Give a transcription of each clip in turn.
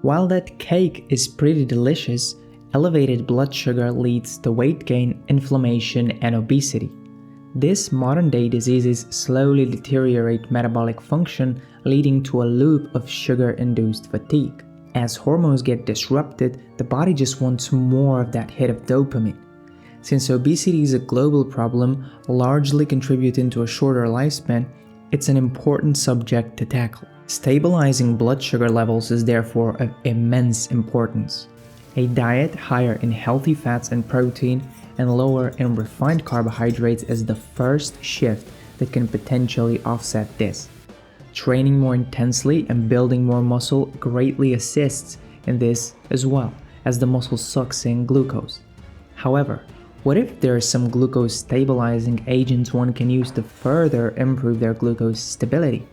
While that cake is pretty delicious, elevated blood sugar leads to weight gain, inflammation, and obesity. These modern-day diseases slowly deteriorate metabolic function, leading to a loop of sugar-induced fatigue. As hormones get disrupted, the body just wants more of that hit of dopamine. Since obesity is a global problem, largely contributing to a shorter lifespan, it's an important subject to tackle. Stabilizing blood sugar levels is therefore of immense importance. A diet higher in healthy fats and protein and lower in refined carbohydrates is the first shift that can potentially offset this. Training more intensely and building more muscle greatly assists in this as well, as the muscle sucks in glucose. However, what if there are some glucose stabilizing agents one can use to further improve their glucose stability?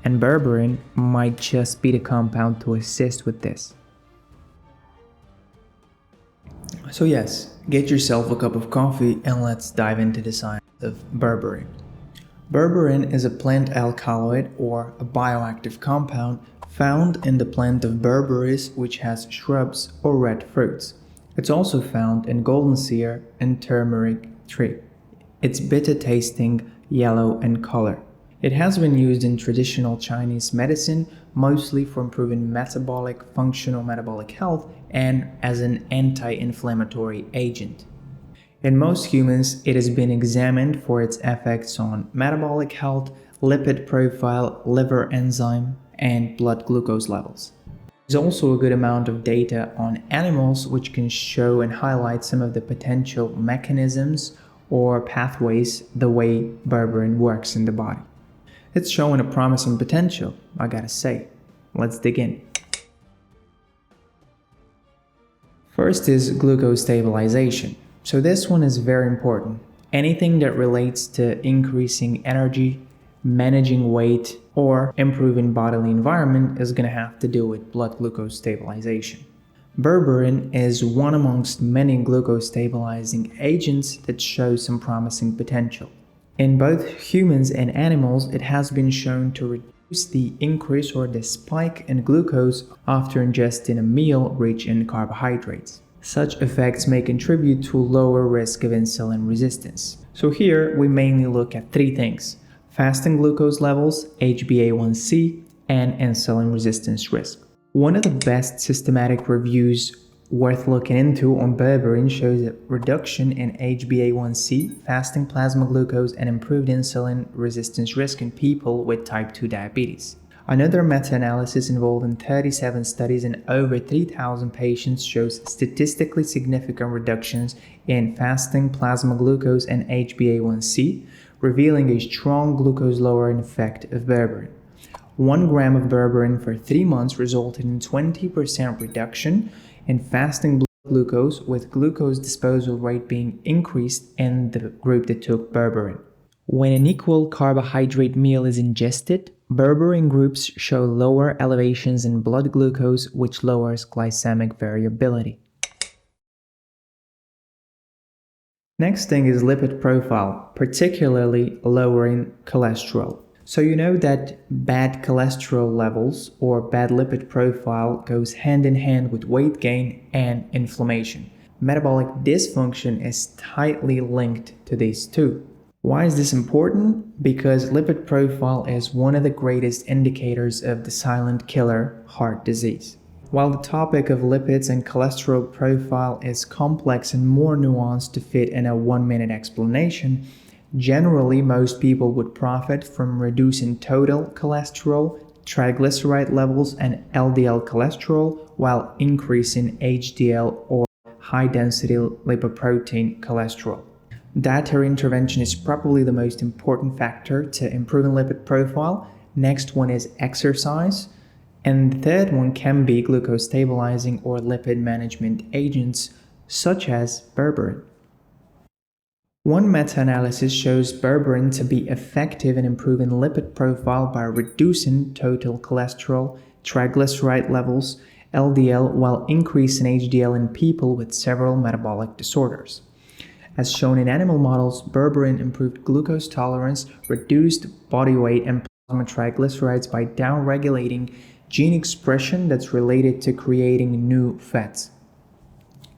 And berberine might just be the compound to assist with this. So yes, get yourself a cup of coffee and let's dive into the science of berberine. Berberine is a plant alkaloid or a bioactive compound found in the plant of berberis, which has shrubs or red fruits. It's also found in golden sear and turmeric tree. It's bitter tasting, yellow in color. It has been used in traditional Chinese medicine, mostly for improving metabolic function or metabolic health and as an anti-inflammatory agent. In most humans, it has been examined for its effects on metabolic health, lipid profile, liver enzyme, and blood glucose levels. There's also a good amount of data on animals which can show and highlight some of the potential mechanisms or pathways the way berberine works in the body. It's showing a promising potential, I gotta say. Let's dig in. First is glucose stabilization. So this one is very important. Anything that relates to increasing energy, managing weight, or improving bodily environment is going to have to do with blood glucose stabilization. Berberine is one amongst many glucose stabilizing agents that show some promising potential. In both humans and animals, it has been shown to reduce the increase or the spike in glucose after ingesting a meal rich in carbohydrates. Such effects may contribute to lower risk of insulin resistance. So here we mainly look at three things: fasting glucose levels, HbA1c, and insulin resistance risk. One of the best systematic reviews worth looking into on berberine shows a reduction in HbA1c, fasting plasma glucose, and improved insulin resistance risk in people with type 2 diabetes. Another meta-analysis involving 37 studies and over 3,000 patients shows statistically significant reductions in fasting plasma glucose and HbA1c, revealing a strong glucose-lowering effect of berberine. 1 gram of berberine for 3 months resulted in 20% reduction in fasting blood glucose, with glucose disposal rate being increased in the group that took berberine. When an equal carbohydrate meal is ingested, berberine groups show lower elevations in blood glucose, which lowers glycemic variability. Next thing is lipid profile, particularly lowering cholesterol. So you know that bad cholesterol levels or bad lipid profile goes hand in hand with weight gain and inflammation. Metabolic dysfunction is tightly linked to these two. Why is this important? Because lipid profile is one of the greatest indicators of the silent killer, heart disease. While the topic of lipids and cholesterol profile is complex and more nuanced to fit in a 1-minute explanation, generally most people would profit from reducing total cholesterol, triglyceride levels, and LDL cholesterol while increasing HDL or high-density lipoprotein cholesterol. Dietary intervention is probably the most important factor to improving lipid profile. Next one is exercise. And the third one can be glucose stabilizing or lipid management agents such as berberine. One meta-analysis shows berberine to be effective in improving lipid profile by reducing total cholesterol, triglyceride levels, LDL, while increasing HDL in people with several metabolic disorders. As shown in animal models, berberine improved glucose tolerance, reduced body weight and plasma triglycerides by downregulating gene expression that's related to creating new fats.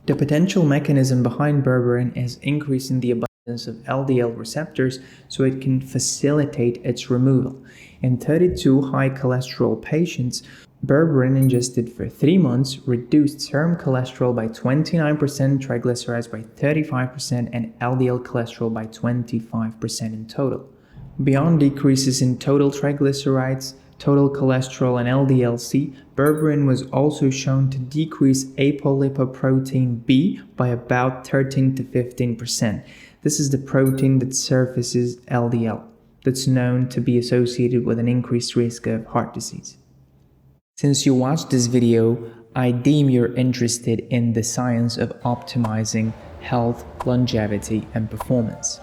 The potential mechanism behind berberine is increasing the abundance of LDL receptors so it can facilitate its removal. In 32 high cholesterol patients, berberine ingested for 3 months reduced serum cholesterol by 29%, triglycerides by 35%, and LDL cholesterol by 25% in total. Beyond decreases in total triglycerides, total cholesterol, and LDL-C, berberine was also shown to decrease apolipoprotein B by about 13 to 15%. This is the protein that surfaces LDL, that's known to be associated with an increased risk of heart disease. Since you watched this video, I deem you're interested in the science of optimizing health, longevity, and performance.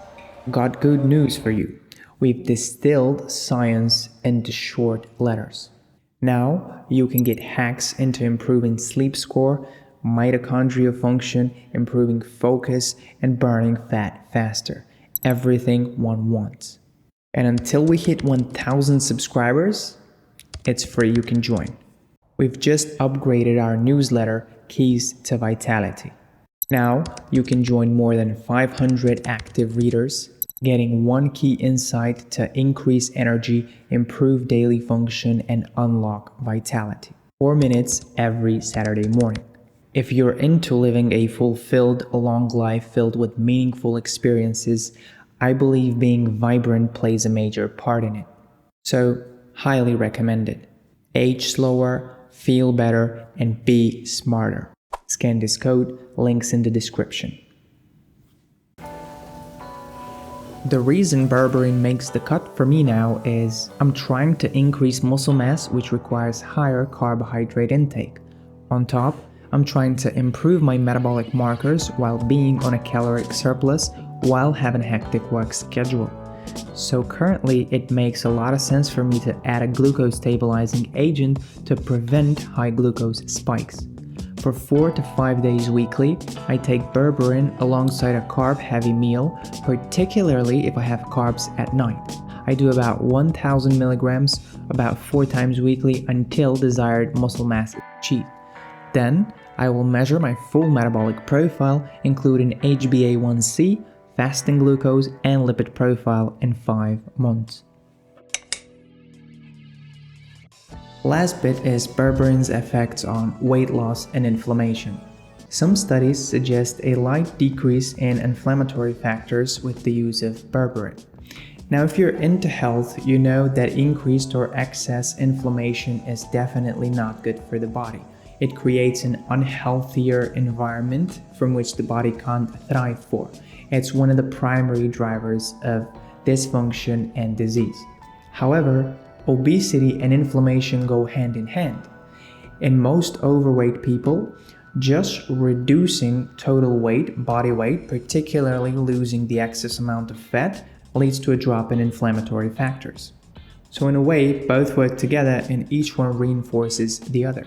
Got good news for you. We've distilled science into short letters. Now you can get hacks into improving sleep score, mitochondrial function, improving focus, and burning fat faster. Everything one wants. And until we hit 1,000 subscribers, it's free, you can join. We've just upgraded our newsletter, Keys to Vitality. Now you can join more than 500 active readers, getting one key insight to increase energy, improve daily function, and unlock vitality. 4 minutes every Saturday morning. If you're into living a fulfilled, long life filled with meaningful experiences, I believe being vibrant plays a major part in it. So, highly recommended. Age slower, feel better, and be smarter. Scan this code, links in the description. The reason berberine makes the cut for me now is I'm trying to increase muscle mass, which requires higher carbohydrate intake. On top, I'm trying to improve my metabolic markers while being on a caloric surplus while having a hectic work schedule. So currently, it makes a lot of sense for me to add a glucose stabilizing agent to prevent high glucose spikes. For 4 to 5 days weekly, I take berberine alongside a carb-heavy meal, particularly if I have carbs at night. I do about 1,000 milligrams about 4 times weekly until desired muscle mass is achieved. Then, I will measure my full metabolic profile, including HbA1c, fasting glucose, and lipid profile in 5 months. Last bit is berberine's effects on weight loss and inflammation. Some studies suggest a light decrease in inflammatory factors with the use of berberine. Now, if you're into health, you know that increased or excess inflammation is definitely not good for the body. It creates an unhealthier environment from which the body can't thrive for. It's one of the primary drivers of dysfunction and disease. However, obesity and inflammation go hand in hand. In most overweight people, just reducing total weight, body weight, particularly losing the excess amount of fat, leads to a drop in inflammatory factors. So in a way, both work together and each one reinforces the other.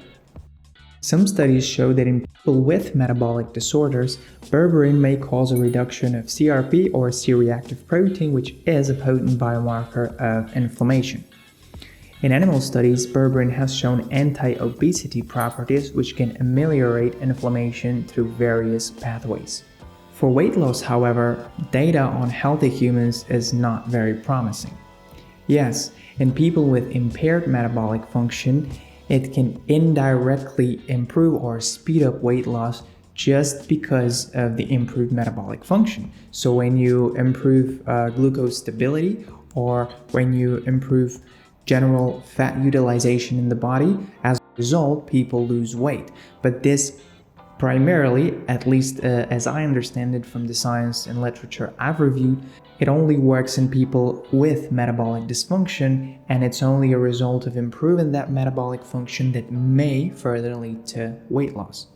Some studies show that in people with metabolic disorders, berberine may cause a reduction of CRP or C-reactive protein, which is a potent biomarker of inflammation. In animal studies, berberine has shown anti-obesity properties which can ameliorate inflammation through various pathways. For weight loss, however, data on healthy humans is not very promising. Yes, in people with impaired metabolic function, it can indirectly improve or speed up weight loss just because of the improved metabolic function. So when you improve glucose stability or when you improve general fat utilization in the body, as a result, people lose weight. But this primarily, at least as I understand it from the science and literature I've reviewed, it only works in people with metabolic dysfunction, and it's only a result of improving that metabolic function that may further lead to weight loss.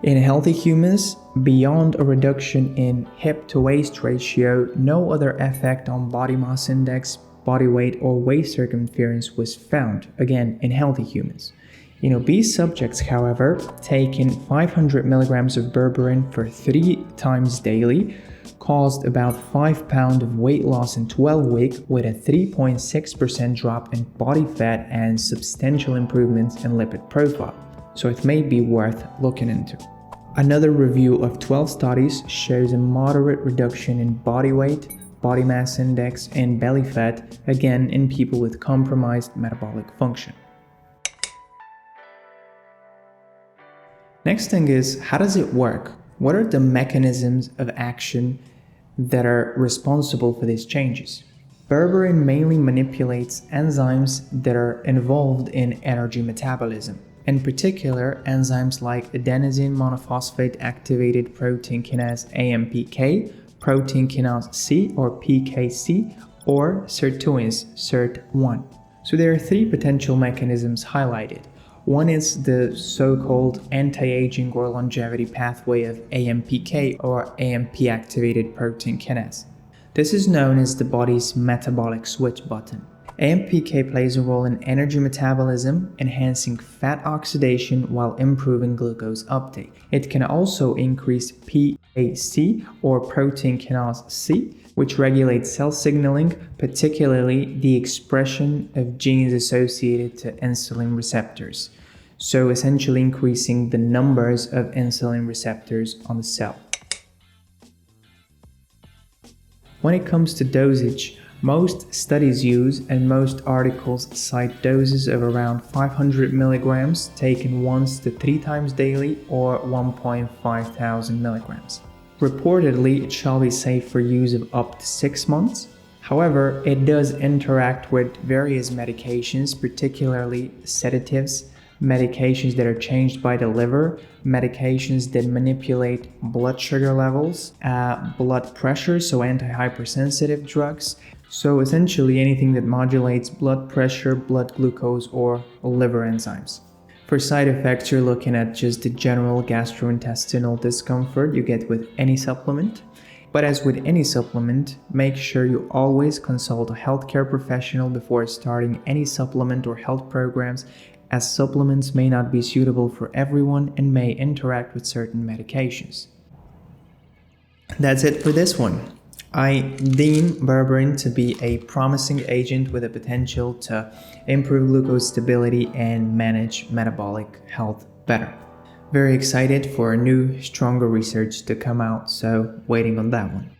In healthy humans, beyond a reduction in hip to waist ratio, no other effect on body mass index, body weight, or waist circumference was found, again, in healthy humans. In obese subjects, however, taking 500 milligrams of berberine for 3 times daily caused about 5 pounds of weight loss in 12 weeks with a 3.6% drop in body fat and substantial improvements in lipid profile. So it may be worth looking into. Another review of 12 studies shows a moderate reduction in body weight, body mass index, and belly fat, again in people with compromised metabolic function. Next thing is, how does it work? What are the mechanisms of action that are responsible for these changes? Berberine mainly manipulates enzymes that are involved in energy metabolism. In particular, enzymes like adenosine monophosphate activated protein kinase AMPK, protein kinase C or PKC, or sirtuins SIRT1. So there are three potential mechanisms highlighted. One is the so-called anti-aging or longevity pathway of AMPK or AMP activated protein kinase. This is known as the body's metabolic switch button. AMPK plays a role in energy metabolism, enhancing fat oxidation while improving glucose uptake. It can also increase PKC or protein kinase C, which regulates cell signaling, particularly the expression of genes associated to insulin receptors. So essentially increasing the numbers of insulin receptors on the cell. When it comes to dosage, most studies use and most articles cite doses of around 500 milligrams taken once to 3 times daily or 1.5 thousand milligrams. Reportedly, it shall be safe for use of up to 6 months. However, it does interact with various medications, particularly sedatives, medications that are changed by the liver, medications that manipulate blood sugar levels, blood pressure, so anti-hypersensitive drugs. So essentially anything that modulates blood pressure, blood glucose, or liver enzymes. For side effects, you're looking at just the general gastrointestinal discomfort you get with any supplement. But as with any supplement, make sure you always consult a healthcare professional before starting any supplement or health programs, as supplements may not be suitable for everyone and may interact with certain medications. That's it for this one. I deem berberine to be a promising agent with a potential to improve glucose stability and manage metabolic health better. Very excited for new, stronger research to come out, so waiting on that one.